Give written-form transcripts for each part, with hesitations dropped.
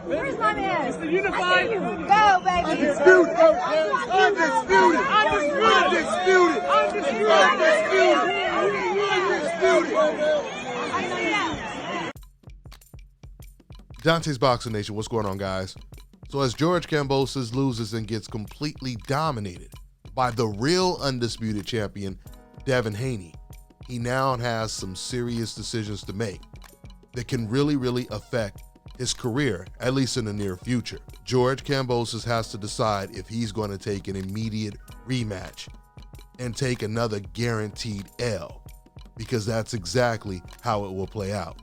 Where's my man? It's the unified. Go, baby. Undisputed. Undisputed. Undisputed. Dante's Boxing Nation, what's going on, guys? So as George Kambosos loses and gets completely dominated by the real undisputed champion, Devin Haney, he now has some serious decisions to make that can really affect his career, at least in the near future. George Kambosos has to decide if he's going to take an immediate rematch and take another guaranteed L, because that's exactly how it will play out.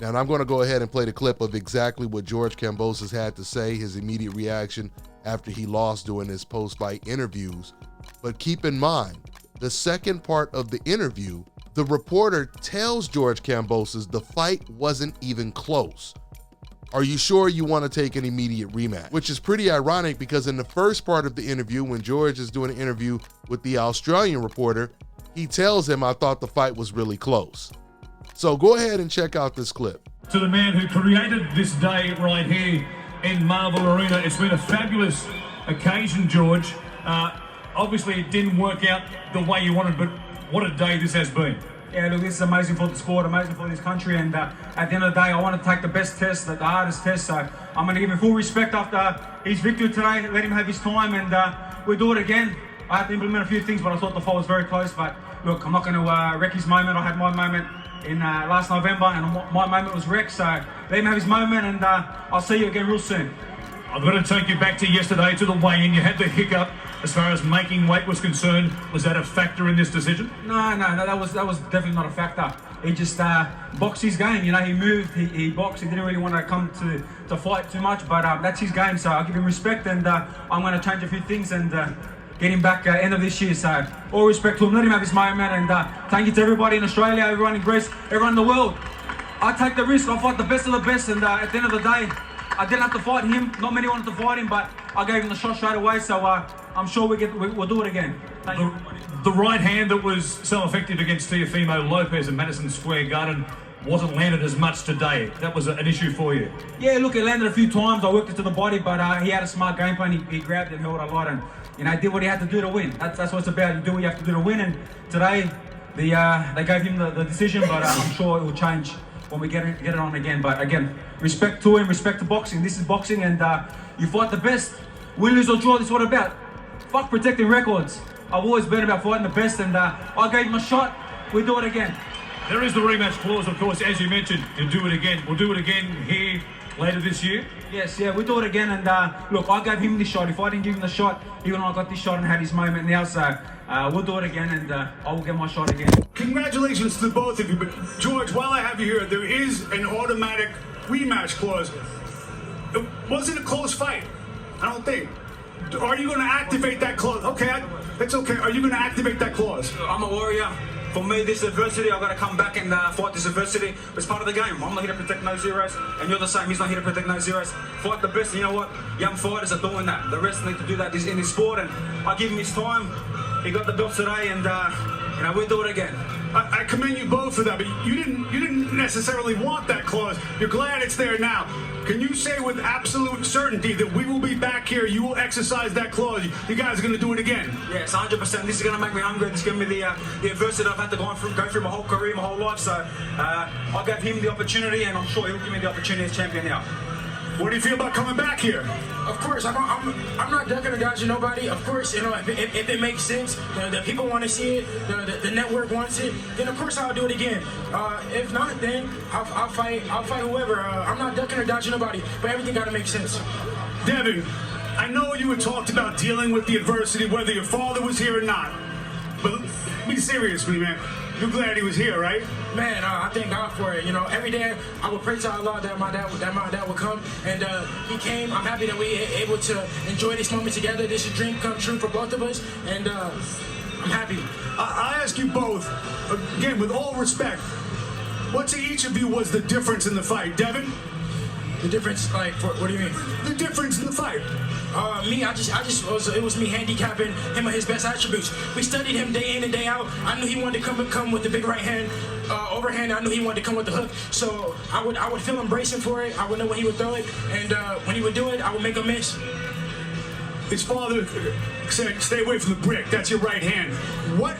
Now, I'm going to go ahead and play the clip of exactly what George Kambosos had to say, his immediate reaction after he lost during his post-fight interviews. But keep in mind, the second part of the interview, the reporter tells George Kambosos the fight wasn't even close. Are you sure you want to take an immediate rematch? Which is pretty ironic, because in the first part of the interview, when George is doing an interview with the Australian reporter, he tells him, I thought the fight was really close. So go ahead and check out this clip. To the man who created this day right here in Marvel Arena, it's been a fabulous occasion, George. Obviously it didn't work out the way you wanted, but what a day this has been. Yeah, look, this is amazing for the sport, amazing for this country, and at the end of the day, I want to take the best test, the hardest test, so I'm going to give him full respect after his victory today, let him have his time, and we'll do it again. I had to implement a few things, but I thought the fight was very close, but look, I'm not going to wreck his moment. I had my moment in last November, and my moment was wrecked, so let him have his moment, and I'll see you again real soon. I'm going to take you back to yesterday, to the weigh-in. You had the hiccup as far as making weight was concerned. Was that a factor in this decision? No, that was definitely not a factor. He just boxed his game. You know, he moved, he boxed. He didn't really want to come to fight too much, but that's his game. So I'll give him respect, and I'm going to change a few things and get him back end of this year. So all respect to him. Let him have his moment, and thank you to everybody in Australia, everyone in Greece, everyone in the world. I take the risk. I fight the best of the best, and at the end of the day, I didn't have to fight him. Not many wanted to fight him, but I gave him the shot straight away. So I'm sure we'll do it again. Thank you. The right hand that was so effective against Teofimo Lopez in Madison Square Garden wasn't landed as much today. That was an issue for you. Yeah, look, it landed a few times. I worked it to the body, but he had a smart game plan. He grabbed it and held a lot, and did what he had to do to win. That's what it's about. You do what you have to do to win. And today, they gave him the decision, but I'm sure it will change when we get it on again. But again, respect to him, respect to boxing. This is boxing, and you fight the best. Win, lose or draw, this is what it's about. Fuck protecting records. I've always been about fighting the best, and I gave him a shot. We'll do it again. There is the rematch clause, of course, as you mentioned. You'll do it again. We'll do it again here later this year. Yes, yeah, we'll do it again, and look, I gave him this shot. If I didn't give him the shot, he and I got this shot and had his moment now, so we'll do it again, and I will get my shot again. Congratulations to both of you, but George, while I have you here, there is an automatic rematch clause. It wasn't a close fight, I don't think. Are you going to activate that clause? Okay, it's okay. Are you going to activate that clause? I'm a warrior. For me, this adversity, I've got to come back and fight this adversity. It's part of the game. I'm not here to protect no zeros, and you're the same. He's not here to protect no zeros. Fight the best, and you know what? Young fighters are doing that. The rest need to do that in this sport, and I give him his time. He got the belts today, and we'll do it again. I commend you both for that, but you didn't necessarily want that clause. You're glad it's there now. Can you say with absolute certainty that we will be back here, you will exercise that clause, you guys are going to do it again? Yes, 100%. This is going to make me hungry. This is going to be the adversity I've had to go through my whole career, my whole life. So I gave him the opportunity, and I'm sure he'll give me the opportunity as champion now. What do you feel about coming back here? Of course, I'm not ducking or dodging nobody. Of course, if it makes sense, the people want to see it, the network wants it, then of course I'll do it again. If not, then I'll fight whoever. I'm not ducking or dodging nobody, but everything got to make sense. Devin, I know you had talked about dealing with the adversity, whether your father was here or not, but be serious with me, man. You're glad he was here, right? Man, I thank God for it. Every day I would pray to Allah that my dad would come, and he came. I'm happy that we were able to enjoy this moment together. This is a dream come true for both of us, and I'm happy. I ask you both, again, with all respect, what to each of you was the difference in the fight? Devin? The difference, like, what do you mean? The difference in the fight. It was me handicapping him of his best attributes. We studied him day in and day out. I knew he wanted to come with the big right hand, overhand. I knew he wanted to come with the hook. So I would feel him bracing for it. I would know when he would throw it, and when he would do it, I would make him miss. His father said, "Stay away from the brick. That's your right hand." What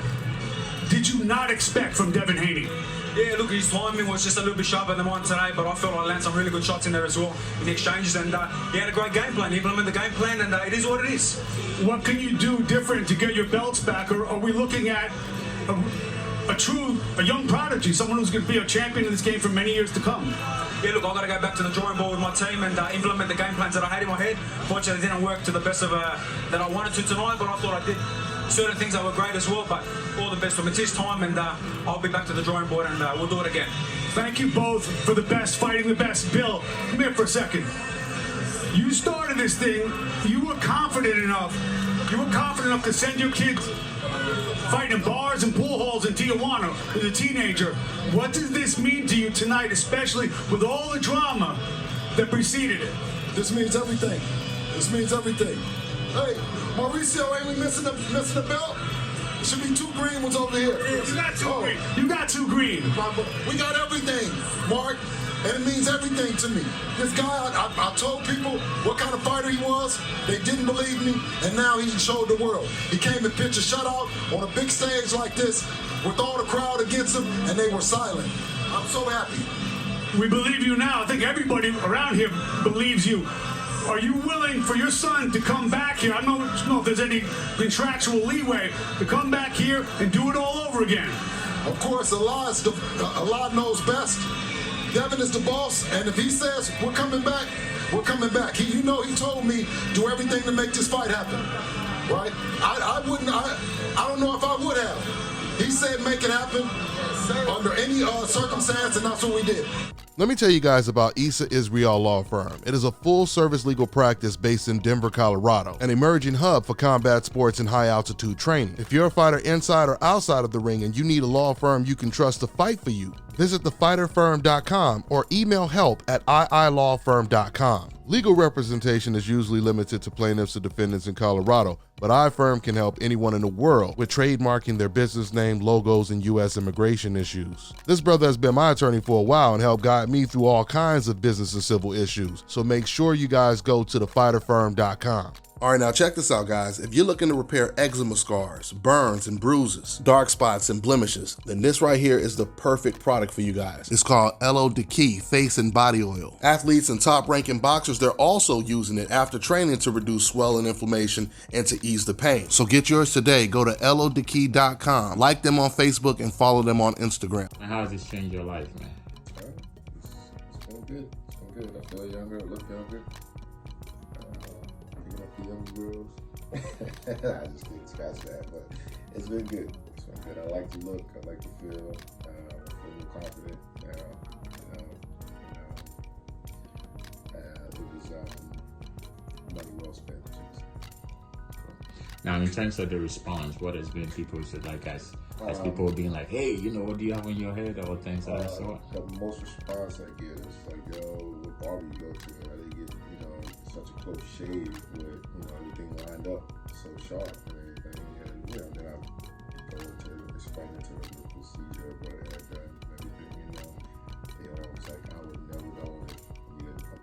did you not expect from Devin Haney? Yeah, look, his timing was just a little bit sharper than mine today, but I felt I landed some really good shots in there as well in the exchanges, and he had a great game plan. He implemented the game plan, and it is what it is. What can you do different to get your belts back, or are we looking at a young prodigy, someone who's going to be a champion in this game for many years to come? Yeah, look, I've got to go back to the drawing board with my team and implement the game plans that I had in my head. Fortunately, it didn't work to the best of that I wanted to tonight, but I thought I did certain things that were great as well. But all the best for me. It's his time, and I'll be back to the drawing board, and we'll do it again. Thank you both for the best, fighting the best. Bill, come here for a second. You started this thing. You were confident enough. To send your kids fighting in bars and pool halls in Tijuana as a teenager. What does this mean to you tonight, especially with all the drama that preceded it? This means everything. This means everything. Hey, Mauricio, ain't we missing the belt? There should be 2 green ones over here. You got 2 green. You got 2 green. We got everything, Mark, and it means everything to me. This guy, I told people what kind of fighter he was. They didn't believe me, and now he showed the world. He came and pitched a shutout on a big stage like this with all the crowd against him, and they were silent. I'm so happy. We believe you now. I think everybody around here believes you. Are you willing for your son to come back here? I don't know if there's any contractual leeway to come back here and do it all over again. Of course, Allah knows best. Devin is the boss, and if he says we're coming back, we're coming back. He told me do everything to make this fight happen, right? I don't know if I would have. He said make it happen under any circumstance, and that's what we did. Let me tell you guys about Issa Israel Law Firm. It is a full-service legal practice based in Denver, Colorado, an emerging hub for combat sports and high-altitude training. If you're a fighter inside or outside of the ring and you need a law firm you can trust to fight for you, visit thefighterfirm.com or email help@iilawfirm.com. Legal representation is usually limited to plaintiffs or defendants in Colorado, but iFirm can help anyone in the world with trademarking their business name, logos, and U.S. immigration issues. This brother has been my attorney for a while and helped guide me through all kinds of business and civil issues, so make sure you guys go to thefighterfirm.com. All right, now check this out, guys. If you're looking to repair eczema scars, burns and bruises, dark spots and blemishes, then this right here is the perfect product for you guys. It's called Elo Deki Face and Body Oil. Athletes and top-ranking boxers, they're also using it after training to reduce swelling, inflammation, and to ease the pain. So get yours today. Go to elodeki.com, like them on Facebook, and follow them on Instagram. And how has this changed your life, man? It's been good. It's been good. I feel younger, look younger. Young girls. I just didn't scratch that, but it's been good. It's been good. I like to look. I like to feel. I feel confident. It was money well spent. Now, in terms of the response, what has been people said, like, as people being like, hey, what do you have in your head, or things of that sort? The most response I get is like, yo, what barber you go to? Are they getting, such a close shave with, everything lined up so sharp and everything. And, then I go into explain to the procedure, what I had done and everything, it's like I would never know if you didn't come.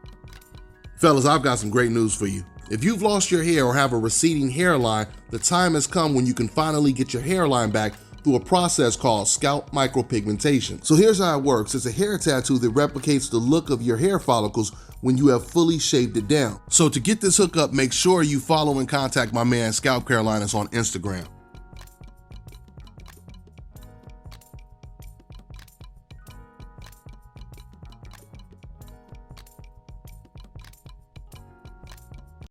Fellas, I've got some great news for you. If you've lost your hair or have a receding hairline, the time has come when you can finally get your hairline back through a process called scalp micropigmentation. So here's how it works. It's a hair tattoo that replicates the look of your hair follicles when you have fully shaved it down. So to get this hookup, make sure you follow and contact my man Scalp Carolinas on Instagram.